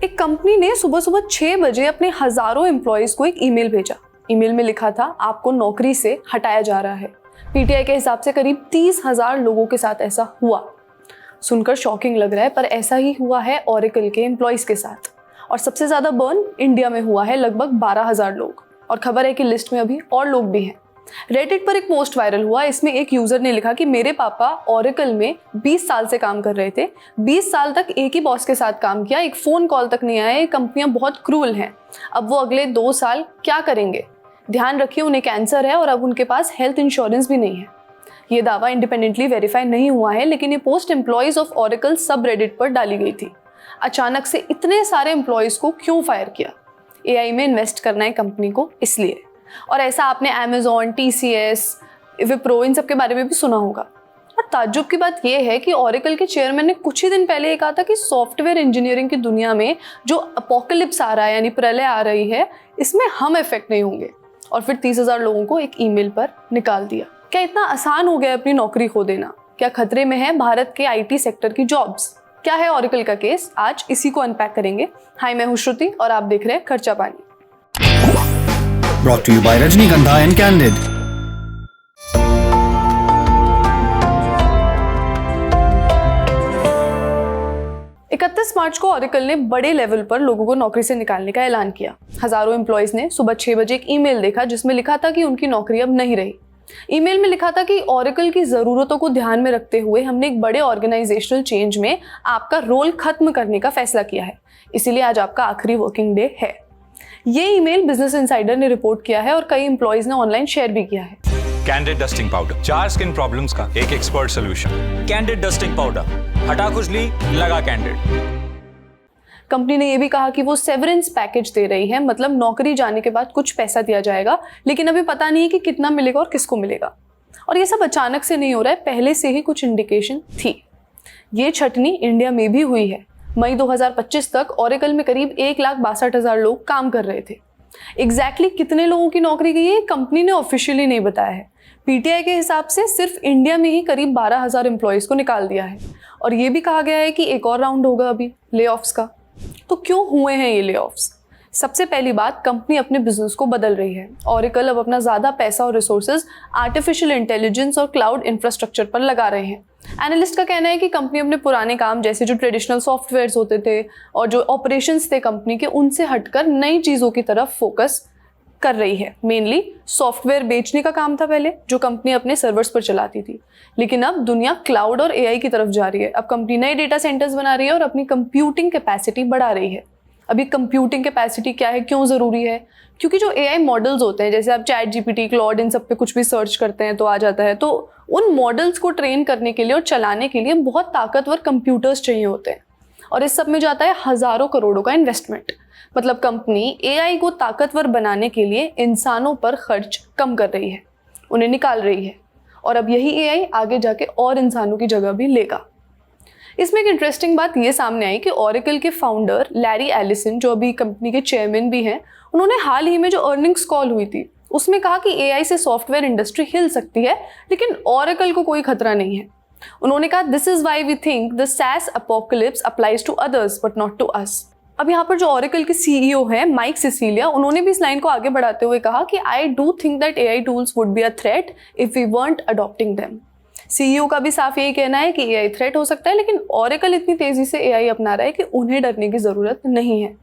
एक कंपनी ने सुबह सुबह 6 बजे अपने हजारों एम्प्लॉयज को एक ईमेल भेजा। ईमेल में लिखा था आपको नौकरी से हटाया जा रहा है। पीटीआई के हिसाब से करीब 30,000 लोगों के साथ ऐसा हुआ। सुनकर शॉकिंग लग रहा है, पर ऐसा ही हुआ है ओरेकल के एम्प्लॉयज के साथ। और सबसे ज्यादा बर्न इंडिया में हुआ है, लगभग 12,000 लोग। और खबर है कि लिस्ट में अभी और लोग भी हैं। रेडिट पर एक पोस्ट वायरल हुआ। इसमें एक यूजर ने लिखा कि मेरे पापा ओरेकल में 20 साल से काम कर रहे थे। 20 साल तक एक ही बॉस के साथ काम किया, एक फोन कॉल तक नहीं आया। ये कंपनियां बहुत क्रूअल हैं। अब वो अगले 2 साल क्या करेंगे? ध्यान रखिए, उन्हें कैंसर है और अब उनके पास हेल्थ इंश्योरेंस भी नहीं है। ये दावा इंडिपेंडेंटली वेरीफाई नहीं हुआ है, लेकिन ये पोस्ट एम्प्लॉयज ऑफ ओरेकल सब रेडिट पर डाली गई थी। अचानक से इतने सारे एम्प्लॉयज को क्यों फायर किया? एआई में इन्वेस्ट करना है कंपनी को, इसलिए। और ऐसा आपने अमेज़न, टीसीएस, विप्रो, इन सब के बारे में भी सुना होगा। और ताज्जुब की बात यह है कि ओरेकल के चेयरमैन ने कुछ ही दिन पहले ये कहा था कि सॉफ्टवेयर इंजीनियरिंग की दुनिया में जो अपोकलिप्स आ रहा है, यानी प्रलय आ रही है, इसमें हम इफेक्ट नहीं होंगे। और फिर 30,000 लोगों को एक ईमेल पर निकाल दिया। क्या इतना आसान हो गया अपनी नौकरी खो देना? क्या खतरे में है भारत के आईटी सेक्टर की जॉब्स? क्या है ओरेकल का केस? आज इसी को अनपैक करेंगे। हाय, मैं हूं श्रुति और आप देख रहे हैं खर्चा पानी। Brought to you by Rajnikandha and Candid. मार्च को ओरेकल ने बड़े लेवल पर लोगों को नौकरी से निकालने का ऐलान किया। हजारों एम्प्लॉयज ने सुबह 6 बजे एक ईमेल देखा जिसमें लिखा था कि उनकी नौकरी अब नहीं रही। ईमेल में लिखा था कि ओरेकल की जरूरतों को ध्यान में रखते हुए हमने एक बड़े ऑर्गेनाइजेशनल चेंज में आपका रोल खत्म करने का फैसला किया है, इसीलिए आज आपका आखिरी वर्किंग डे है। ये ईमेल बिजनेस इनसाइडर ने रिपोर्ट किया है और कई एम्प्लॉयज ने ऑनलाइन शेयर भी किया है। Candid dusting powder, 4 skin problems का एक expert solution. Candid dusting powder, हटा खुजली, लगा कैंडिड। कंपनी ने यह भी कहा कि वो सेवरेंस पैकेज दे रही है, मतलब नौकरी जाने के बाद कुछ पैसा दिया जाएगा, लेकिन अभी पता नहीं है कि कितना मिलेगा और किसको मिलेगा। और ये सब अचानक से नहीं हो रहा है, पहले से ही कुछ इंडिकेशन थी। ये छटनी इंडिया में भी हुई है। मई 2025 तक ओरेकल में करीब 1,62,000 लोग काम कर रहे थे। एग्जैक्टली कितने लोगों की नौकरी गई है कंपनी ने ऑफिशियली नहीं बताया है। पीटीआई के हिसाब से सिर्फ इंडिया में ही करीब 12,000 एम्प्लॉयज को निकाल दिया है। और ये भी कहा गया है कि एक और राउंड होगा अभी ले ऑफ्स का। तो क्यों हुए हैं ये ले ऑफ्स? सबसे पहली बात, कंपनी अपने बिजनेस को बदल रही है। ओरेकल अब अपना ज़्यादा पैसा और रिसोर्सेज आर्टिफिशियल इंटेलिजेंस और क्लाउड इंफ्रास्ट्रक्चर पर लगा रहे हैं। एनालिस्ट का कहना है कि कंपनी अपने पुराने काम, जैसे जो ट्रेडिशनल सॉफ्टवेयर्स होते थे और जो ऑपरेशंस थे कंपनी के, उनसे हटकर नई चीज़ों की तरफ फोकस कर रही है। मेनली सॉफ्टवेयर बेचने का काम था पहले, जो कंपनी अपने सर्वर्स पर चलाती थी, लेकिन अब दुनिया क्लाउड और एआई की तरफ जा रही है। अब कंपनी नए डेटा सेंटर्स बना रही है और अपनी कंप्यूटिंग कैपेसिटी बढ़ा रही है। अभी कंप्यूटिंग कैपेसिटी क्या है, क्यों ज़रूरी है? क्योंकि जो एआई मॉडल्स होते हैं, जैसे आप चैट जीपीटी, क्लॉड, इन सब पे कुछ भी सर्च करते हैं तो आ जाता है, तो उन मॉडल्स को ट्रेन करने के लिए और चलाने के लिए बहुत ताकतवर कंप्यूटर्स चाहिए होते हैं। और इस सब में जाता है हज़ारों करोड़ों का इन्वेस्टमेंट। मतलब कंपनी एआई को ताकतवर बनाने के लिए इंसानों पर खर्च कम कर रही है, उन्हें निकाल रही है। और अब यही एआई आगे जाके और इंसानों की जगह भी लेगा। इसमें एक इंटरेस्टिंग बात ये सामने आई कि ओरेकल के फाउंडर लैरी एलिसन, जो अभी कंपनी के चेयरमैन भी हैं, उन्होंने हाल ही में जो अर्निंग्स कॉल हुई थी उसमें कहा कि एआई से सॉफ्टवेयर इंडस्ट्री हिल सकती है, लेकिन ओरेकल को कोई खतरा नहीं है। उन्होंने कहा, this is why we think the SaaS apocalypse applies to others but not to us. अब यहाँ पर जो ओरेकल के सीईओ हैं माइक सिसिलिया, उन्होंने भी इस लाइन को आगे बढ़ाते हुए कहा कि I do think that AI tools would be a threat if we weren't adopting them. CEO का भी साफ यही कहना है कि एआई थ्रेट हो सकता है, लेकिन ओरेकल इतनी तेजी से एआई अपना रहा है कि उन्हें डरने की जरूरत नहीं है।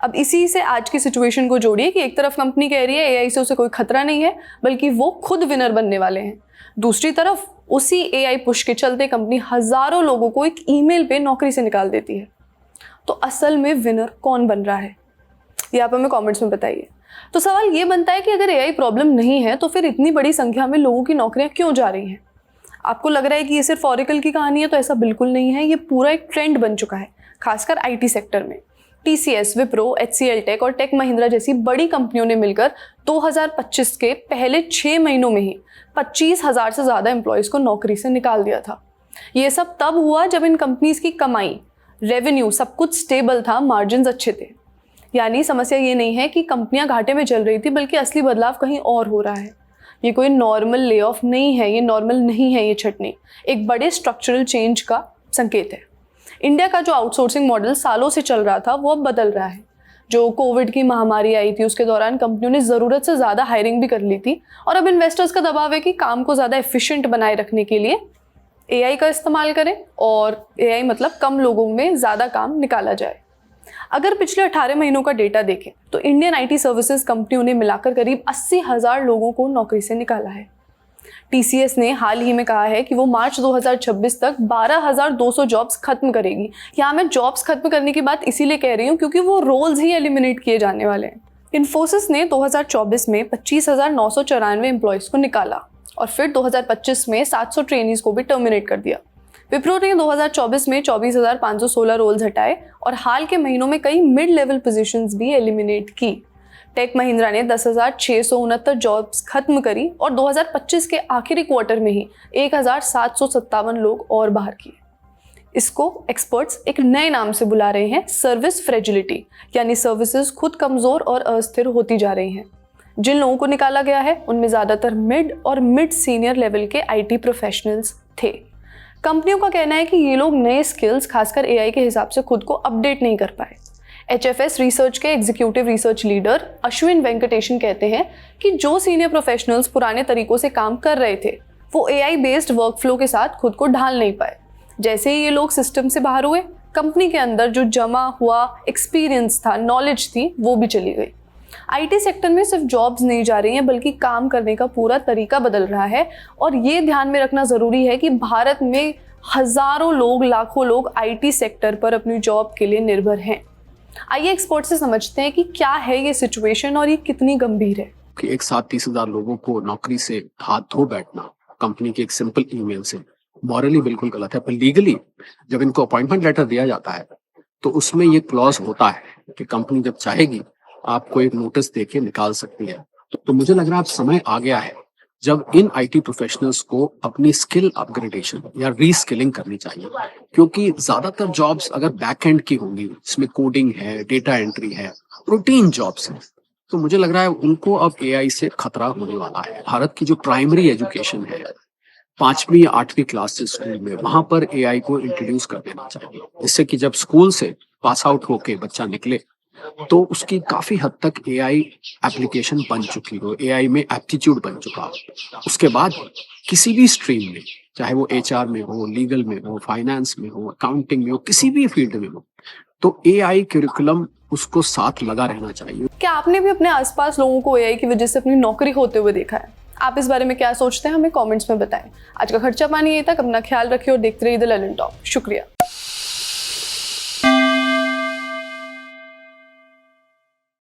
अब इसी से आज की सिचुएशन को जोड़िए कि एक तरफ कंपनी कह रही है एआई से उसे कोई खतरा नहीं है, बल्कि वो खुद विनर बनने वाले हैं। दूसरी तरफ उसी एआई पुश के चलते कंपनी हजारों लोगों को एक ईमेल पे नौकरी से निकाल देती है। तो असल में विनर कौन बन रहा है, ये आप हमें कमेंट्स में बताइए। तो सवाल ये बनता है कि अगर एआई प्रॉब्लम नहीं है तो फिर इतनी बड़ी संख्या में लोगों की नौकरियां क्यों जा रही हैं? आपको लग रहा है कि ये सिर्फ ओरेकल की कहानी है, तो ऐसा बिल्कुल नहीं है। ये पूरा एक ट्रेंड बन चुका है, खासकर आईटी सेक्टर में। टीसीएस, विप्रो, HCL टेक और टेक महिंद्रा जैसी बड़ी कंपनियों ने मिलकर 2025 के पहले 6 महीनों में ही 25,000 से ज़्यादा एम्प्लॉयज़ को नौकरी से निकाल दिया था। ये सब तब हुआ जब इन कंपनीज की कमाई, रेवेन्यू, सब कुछ स्टेबल था, मार्जिन्स अच्छे थे। यानी समस्या ये नहीं है कि कंपनियां घाटे में चल रही थी, बल्कि असली बदलाव कहीं और हो रहा है। ये कोई नॉर्मल ले ऑफ नहीं है, ये नॉर्मल नहीं है, ये छटनी एक बड़े स्ट्रक्चरल चेंज का संकेत है। इंडिया का जो आउटसोर्सिंग मॉडल सालों से चल रहा था वो अब बदल रहा है। जो कोविड की महामारी आई थी उसके दौरान कंपनियों ने ज़रूरत से ज़्यादा हायरिंग भी कर ली थी और अब इन्वेस्टर्स का दबाव है कि काम को ज़्यादा एफिशिएंट बनाए रखने के लिए एआई का इस्तेमाल करें, और एआई मतलब कम लोगों में ज़्यादा काम निकाला जाए। अगर पिछले 18 महीनों का डेटा देखें तो इंडियन आईटी सर्विसेज कंपनियों ने मिलाकर करीब 80,000 लोगों को नौकरी से निकाला है। टीसीएस ने हाल ही में कहा है कि वो मार्च 2026 तक 12,200 जॉब्स खत्म करेगी। यहाँ मैं जॉब्स खत्म करने की बात इसीलिए कह रही हूँ क्योंकि वो रोल्स ही एलिमिनेट किए जाने वाले हैं। इन्फोसिस ने 2024 में 25,994 एम्प्लॉयज़ को निकाला और फिर 2025 में 700 ट्रेनीज को भी टर्मिनेट कर दिया। विप्रो ने 2024 में 24,516 रोल्स हटाए और हाल के महीनों में कई मिड लेवल पोजीशंस भी एलिमिनेट की। टेक महिंद्रा ने 10,669 जॉब्स खत्म करी और 2025 के आखिरी क्वार्टर में ही 1,757 लोग और बाहर किए। इसको एक्सपर्ट्स एक नए नाम से बुला रहे हैं, सर्विस फ्रेजिलिटी, यानी सर्विसेज खुद कमज़ोर और अस्थिर होती जा रही हैं। जिन लोगों को निकाला गया है उनमें ज़्यादातर मिड सीनियर लेवल के आईटी प्रोफेशनल्स थे। कंपनियों का कहना है कि ये लोग नए स्किल्स खासकर एआई के हिसाब से खुद को अपडेट नहीं कर पाए। HFS रिसर्च के executive research leader Ashwin Venkatesan कहते हैं कि जो सीनियर प्रोफेशनल्स पुराने तरीकों से काम कर रहे थे वो एआई बेस्ड वर्कफ्लो के साथ खुद को ढाल नहीं पाए। जैसे ही ये लोग सिस्टम से बाहर हुए, कंपनी के अंदर जो जमा हुआ एक्सपीरियंस था, नॉलेज थी, वो भी चली गई। आईटी सेक्टर में सिर्फ जॉब्स नहीं जा रही हैं बल्कि काम करने का पूरा तरीका बदल रहा है, और ये ध्यान में रखना ज़रूरी है कि भारत में हज़ारों लोग, लाखों लोग आईटी सेक्टर पर अपनी जॉब के लिए निर्भर हैं। आइए एक्सपर्ट से समझते हैं कि क्या है ये सिचुएशन और ये कितनी गंभीर है। कि एक साथ 30,000 लोगों को नौकरी से हाथ धो बैठना कंपनी के एक सिंपल ईमेल से मॉरली बिल्कुल गलत है, पर लीगली जब इनको अपॉइंटमेंट लेटर दिया जाता है तो उसमें ये क्लॉज होता है कि कंपनी जब चाहेगी आपको एक नोटिस देके निकाल सकती है। तो मुझे लग रहा है अब समय आ गया है जब इन आईटी प्रोफेशनल्स को अपनी स्किल अपग्रेडेशन या रीस्किलिंग करनी चाहिए, क्योंकि ज्यादातर जॉब्स अगर बैक एंड की होंगी, इसमें कोडिंग है, डेटा एंट्री है, रूटीन जॉब्स हैं, तो मुझे लग रहा है उनको अब एआई से खतरा होने वाला है। भारत की जो प्राइमरी एजुकेशन है 5वीं या 8वीं क्लास से स्कूल में, वहां पर एआई को इंट्रोड्यूस कर देना चाहिए, जिससे कि जब स्कूल से पास आउट होके बच्चा निकले तो उसकी काफी हद तक एआई एप्लीकेशन बन चुकी हो, एआई में एप्टीट्यूड बन चुका हो। उसके बाद किसी भी स्ट्रीम में, चाहे वो एचआर में हो, लीगल में हो, फाइनेंस में हो, अकाउंटिंग में हो, किसी भी फील्ड में हो, तो एआई करिकुलम उसको साथ लगा रहना चाहिए। क्या आपने भी अपने आसपास लोगों को एआई की वजह से अपनी नौकरी खोते हुए देखा है? आप इस बारे में क्या सोचते हैं, हमें कमेंट्स में बताएं। आज का खर्चा पानी ये तक, अपना ख्याल रखिए और देखते रहिए द लर्निंग टॉप। शुक्रिया।